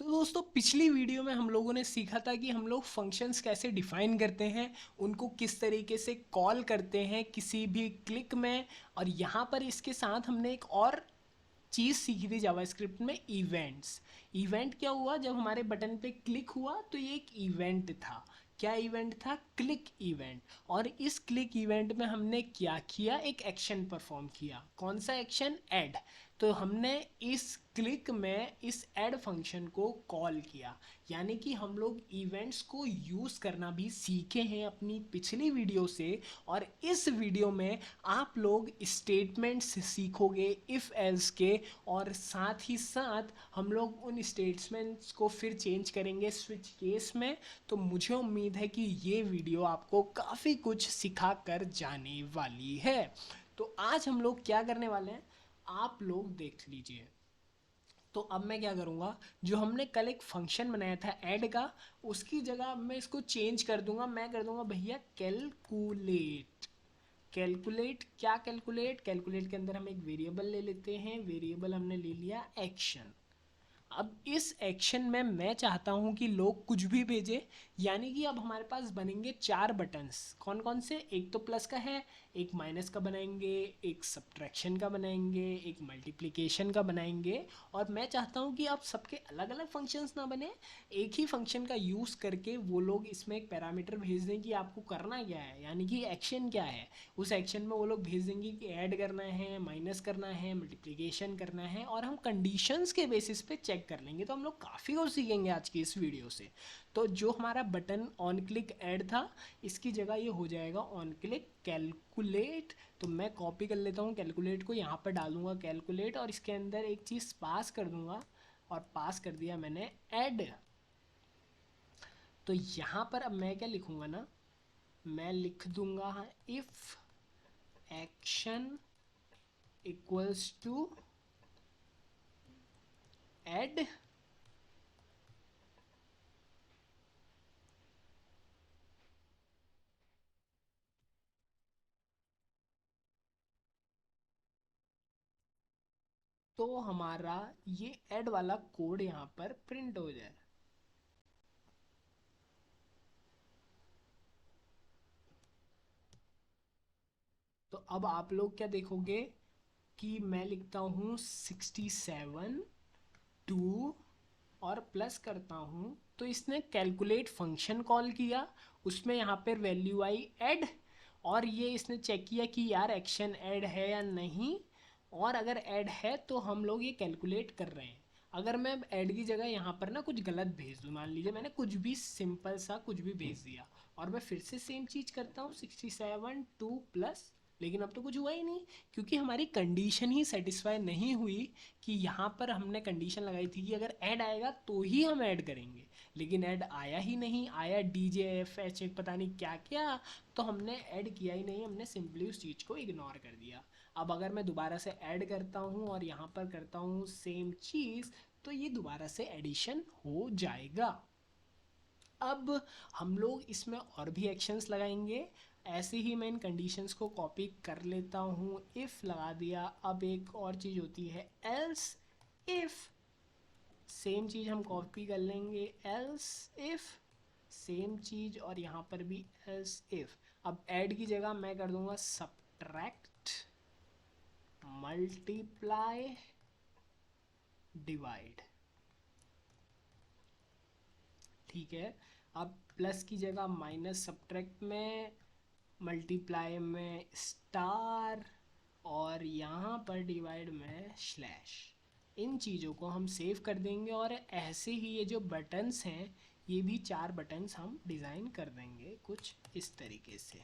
तो दोस्तों पिछली वीडियो में हम लोगों ने सीखा था कि हम लोग फंक्शंस कैसे डिफाइन करते हैं, उनको किस तरीके से कॉल करते हैं किसी भी क्लिक में। और यहाँ पर इसके साथ हमने एक और चीज़ सीखी थी जावास्क्रिप्ट में, इवेंट्स। इवेंट क्या हुआ, जब हमारे बटन पे क्लिक हुआ तो ये एक इवेंट था। क्या इवेंट था? Click event. और इस क्लिक इवेंट में हमने क्या किया, एक एक्शन परफॉर्म किया। कौन सा एक्शन? ऐड। तो हमने इस क्लिक में इस ऐड फंक्शन को कॉल किया। यानी कि हम लोग इवेंट्स को यूज़ करना भी सीखे हैं अपनी पिछली वीडियो से। और इस वीडियो में आप लोग स्टेटमेंट्स सीखोगे इफ़ एल्स के, और साथ ही साथ हम लोग उन स्टेटमेंट्स को फिर चेंज करेंगे स्विच केस में। तो मुझे उम्मीद है कि ये वीडियो आपको काफ़ी कुछ सिखा कर जाने वाली है। तो आज हम लोग क्या करने वाले हैं, आप लोग देख लीजिए। तो अब मैं क्या करूँगा, जो हमने कल एक फंक्शन बनाया था ऐड का, उसकी जगह अब मैं इसको चेंज कर दूंगा। मैं कर दूंगा भैया कैलकुलेट। कैलकुलेट क्या? कैलकुलेट, कैलकुलेट के अंदर हम एक वेरिएबल ले लेते हैं। वेरिएबल हमने ले लिया एक्शन। अब इस एक्शन में मैं चाहता हूं कि लोग कुछ भी भेजे। यानी कि अब हमारे पास बनेंगे चार बटन्स। कौन कौन से? एक तो प्लस का है, एक माइनस का बनाएंगे, एक सब्ट्रैक्शन का बनाएंगे, एक मल्टीप्लिकेशन का बनाएंगे। और मैं चाहता हूं कि अब सबके अलग अलग फंक्शंस ना बने, एक ही फंक्शन का यूज़ करके वो लोग इसमें एक पैरामीटर भेज दें कि आपको करना क्या है, यानी कि एक्शन क्या है। उस एक्शन में वो लोग भेज देंगे कि ऐड करना है, माइनस करना है, मल्टीप्लिकेशन करना है, और हम कंडीशंस के बेसिस पे चेक कर लेंगे। तो हम लोग काफ़ी कुछ सीखेंगे आज की इस वीडियो से। तो जो हमारा बटन ऑन क्लिक ऐड था, इसकी जगह ये हो जाएगा ऑन क्लिक कैलकुलेट। तो मैं कॉपी कर लेता हूँ कैलकुलेट को, यहाँ पर डालूंगा कैलकुलेट, और इसके अंदर एक चीज़ पास कर दूंगा। और पास कर दिया मैंने ऐड। तो यहाँ पर अब मैं क्या लिखूँगा ना, मैं लिख दूंगा if action equals to add. तो हमारा ये ऐड वाला कोड यहाँ पर प्रिंट हो जाए। तो अब आप लोग क्या देखोगे कि मैं लिखता हूँ 67 2 और प्लस करता हूँ, तो इसने कैलकुलेट फंक्शन कॉल किया। उसमें यहाँ पर वैल्यू आई ऐड। और ये इसने चेक किया कि यार एक्शन ऐड है या नहीं। और अगर ऐड है तो हम लोग ये कैलकुलेट कर रहे हैं। अगर मैं ऐड की जगह यहाँ पर ना कुछ गलत भेज दूँ, मान लीजिए मैंने कुछ भी सिंपल सा कुछ भी भेज दिया, और मैं फिर से सेम चीज़ करता हूँ 67 2 प्लस, लेकिन अब तो कुछ हुआ ही नहीं, क्योंकि हमारी कंडीशन ही सेटिस्फाई नहीं हुई। कि यहाँ पर हमने कंडीशन लगाई थी कि अगर ऐड आएगा तो ही हम ऐड करेंगे, लेकिन ऐड आया ही नहीं, आया DJFH पता नहीं क्या क्या। तो हमने ऐड किया ही नहीं, हमने सिंपली उस चीज़ को इग्नोर कर दिया। अब अगर मैं दोबारा से ऐड करता हूँ और यहाँ पर करता हूँ सेम चीज़, तो ये दोबारा से एडिशन हो जाएगा। अब हम लोग इसमें और भी एक्शंस लगाएंगे। ऐसे ही मैं इन कंडीशंस को कॉपी कर लेता हूँ। इफ़ लगा दिया। अब एक और चीज़ होती है एल्स इफ़। सेम चीज़ हम कॉपी कर लेंगे, एल्स इफ़ सेम चीज़, और यहाँ पर भी एल्स इफ़। अब ऐड की जगह मैं कर दूंगा सब्ट्रैक्ट मल्टीप्लाई डिवाइड। ठीक है। अब प्लस की जगह माइनस, सब्ट्रैक्ट में, मल्टीप्लाई में स्टार, और यहाँ पर डिवाइड में स्लैश। इन चीज़ों को हम सेव कर देंगे, और ऐसे ही ये जो बटन्स हैं, ये भी चार बटन्स हम डिज़ाइन कर देंगे कुछ इस तरीके से।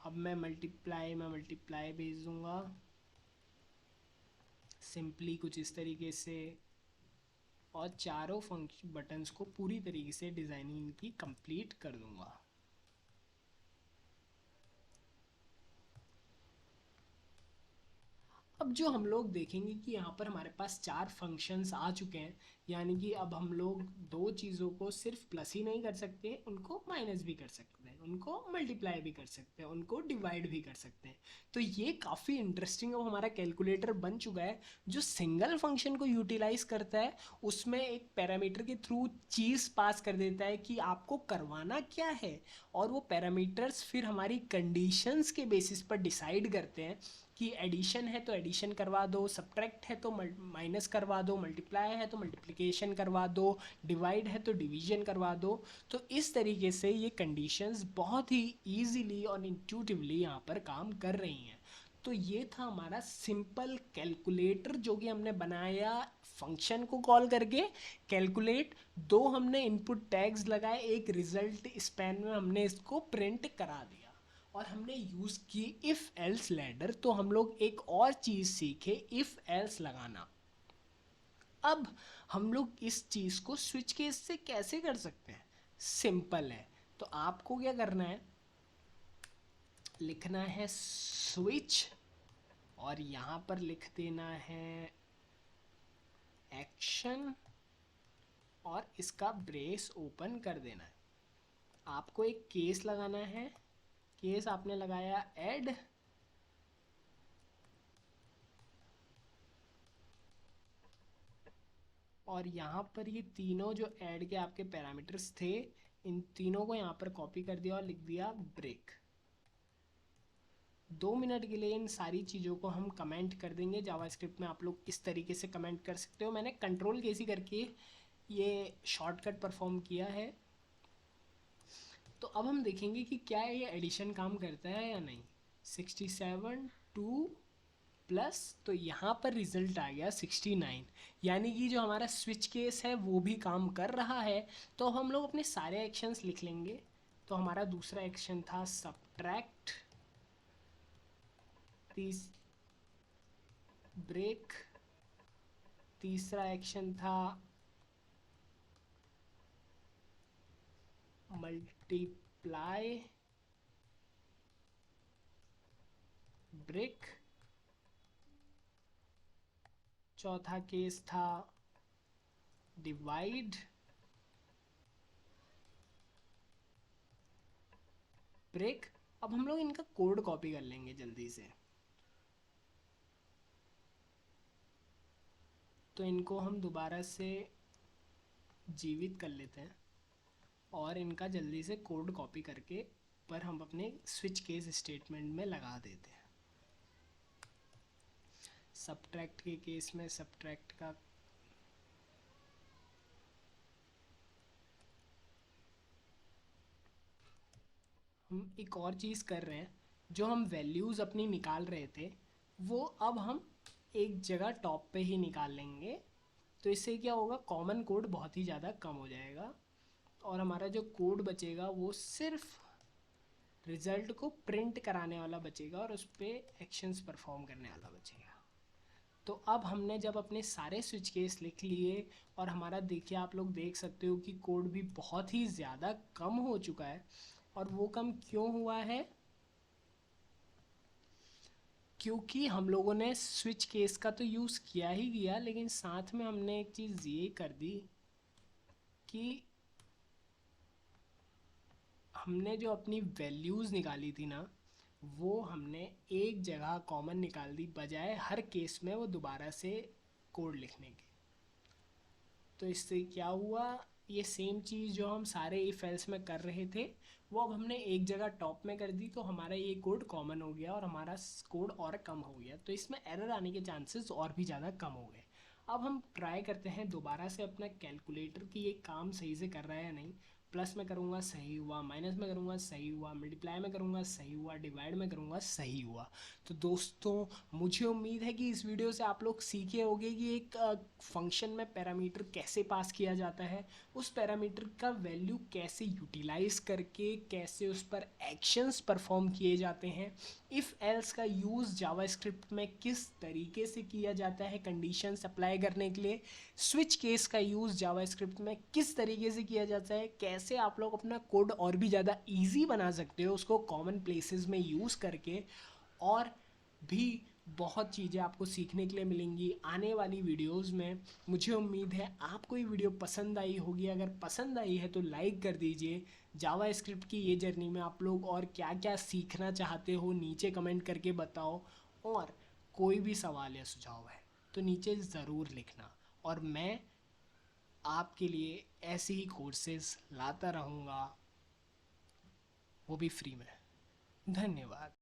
अब मैं मल्टीप्लाई भेज दूँगा सिंपली कुछ इस तरीके से। और चारों फंक्शन बटन्स को पूरी तरीके से डिज़ाइनिंग की कंप्लीट कर दूँगा। अब जो हम लोग देखेंगे कि यहाँ पर हमारे पास चार फंक्शंस आ चुके हैं। यानी कि अब हम लोग दो चीज़ों को सिर्फ प्लस ही नहीं कर सकते, उनको माइनस भी कर सकते हैं, उनको मल्टीप्लाई भी कर सकते हैं, उनको डिवाइड भी कर सकते हैं। तो ये काफ़ी इंटरेस्टिंग अब हमारा कैलकुलेटर बन चुका है जो सिंगल फंक्शन को यूटिलाइज करता है, उसमें एक पैरामीटर के थ्रू चीज़ पास कर देता है कि आपको करवाना क्या है, और वो पैरामीटर्स फिर हमारी कंडीशंस के बेसिस पर डिसाइड करते हैं कि एडिशन है तो एडिशन करवा दो, सब्ट्रैक्ट है तो माइनस करवा दो, मल्टीप्लाई है तो मल्टीप्लिकेशन करवा दो, डिवाइड है तो डिवीजन करवा दो। तो इस तरीके से ये कंडीशंस बहुत ही ईजीली और इंट्यूटिवली यहाँ पर काम कर रही हैं। तो ये था हमारा सिंपल कैलकुलेटर जो कि हमने बनाया फंक्शन को कॉल करके कैलकुलेट। दो हमने इनपुट टैग्स लगाए, एक रिजल्ट स्पैन में हमने इसको प्रिंट करा दिया, और हमने यूज़ की इफ़ एल्स लैडर। तो हम लोग एक और चीज़ सीखे, इफ़ एल्स लगाना। अब हम लोग इस चीज़ को स्विच केस से कैसे कर सकते हैं, सिंपल है। तो आपको क्या करना है, लिखना है स्विच, और यहाँ पर लिख देना है एक्शन, और इसका ब्रेस ओपन कर देना है। आपको एक केस लगाना है, केस आपने लगाया ऐड, और यहाँ पर ये तीनों जो ऐड के आपके पैरामीटर्स थे, इन तीनों को यहाँ पर कॉपी कर दिया और लिख दिया ब्रेक। 2 मिनट के लिए इन सारी चीज़ों को हम कमेंट कर देंगे। जावास्क्रिप्ट में आप लोग इस तरीके से कमेंट कर सकते हो, मैंने कंट्रोल केसी करके ये शॉर्टकट परफॉर्म किया है। तो अब हम देखेंगे कि क्या ये एडिशन काम करता है या नहीं। 67 2 प्लस, तो यहाँ पर रिजल्ट आ गया 69, यानी कि जो हमारा स्विच केस है वो भी काम कर रहा है। तो हम लोग अपने सारे एक्शंस लिख लेंगे। तो हमारा दूसरा एक्शन था सब्ट्रैक्ट, ब्रेक, तीसरा एक्शन था मल्टीप्लाई, ब्रेक, चौथा केस था डिवाइड, ब्रेक। अब हम लोग इनका कोड कॉपी कर लेंगे जल्दी से। तो इनको हम दोबारा से जीवित कर लेते हैं और इनका जल्दी से कोड कॉपी करके पर हम अपने स्विच केस स्टेटमेंट में लगा देते हैं। सब्ट्रैक्ट के केस में सब्ट्रैक्ट का हम एक और चीज़ कर रहे हैं, जो हम वैल्यूज़ अपनी निकाल रहे थे वो अब हम एक जगह टॉप पे ही निकाल लेंगे। तो इससे क्या होगा, कॉमन कोड बहुत ही ज़्यादा कम हो जाएगा, और हमारा जो कोड बचेगा वो सिर्फ रिज़ल्ट को प्रिंट कराने वाला बचेगा और उस पर एक्शंस परफॉर्म करने वाला बचेगा। तो अब हमने जब अपने सारे स्विच केस लिख लिए, और हमारा देखिए आप लोग देख सकते हो कि कोड भी बहुत ही ज़्यादा कम हो चुका है। और वो कम क्यों हुआ है, क्योंकि हम लोगों ने स्विच केस का तो यूज़ किया ही किया, लेकिन साथ में हमने एक चीज़ ये कर दी कि हमने जो अपनी वैल्यूज़ निकाली थी ना, वो हमने एक जगह कॉमन निकाल दी, बजाय हर केस में वो दोबारा से कोड लिखने के। तो इससे क्या हुआ, ये सेम चीज़ जो हम सारे इफ एल्स में कर रहे थे वो अब हमने एक जगह टॉप में कर दी, तो हमारा ये कोड कॉमन हो गया और हमारा कोड और कम हो गया। तो इसमें एरर आने के चांसेस और भी ज़्यादा कम हो गए। अब हम ट्राई करते हैं दोबारा से अपना कैलकुलेटर कि ये काम सही से कर रहा है या नहीं। प्लस में करूँगा सही हुआ, माइनस में करूँगा सही हुआ, मल्टीप्लाई में करूँगा सही हुआ, डिवाइड में करूँगा सही हुआ। तो दोस्तों मुझे उम्मीद है कि इस वीडियो से आप लोग सीखे होंगे कि एक फंक्शन में पैरामीटर कैसे पास किया जाता है, उस पैरामीटर का वैल्यू कैसे यूटिलाइज करके कैसे उस पर एक्शंस परफॉर्म किए जाते हैं, इफ़ एल्स का यूज़ जावास्क्रिप्ट में किस तरीके से किया जाता है कंडीशंस अप्लाई करने के लिए, स्विच केस का यूज़ जावास्क्रिप्ट में किस तरीके से किया जाता है, कैसे आप लोग अपना कोड और भी ज़्यादा ईजी बना सकते हो उसको कॉमन प्लेसेस में यूज़ करके, और भी बहुत चीज़ें आपको सीखने के लिए मिलेंगी आने वाली वीडियोस में। मुझे उम्मीद है आपको ये वीडियो पसंद आई होगी। अगर पसंद आई है तो लाइक कर दीजिए। जावा स्क्रिप्ट की ये जर्नी में आप लोग और क्या क्या सीखना चाहते हो नीचे कमेंट करके बताओ। और कोई भी सवाल या सुझाव है तो नीचे ज़रूर लिखना, और मैं आपके लिए ऐसे ही कोर्सेज लाता रहूँगा, वो भी फ्री में। धन्यवाद।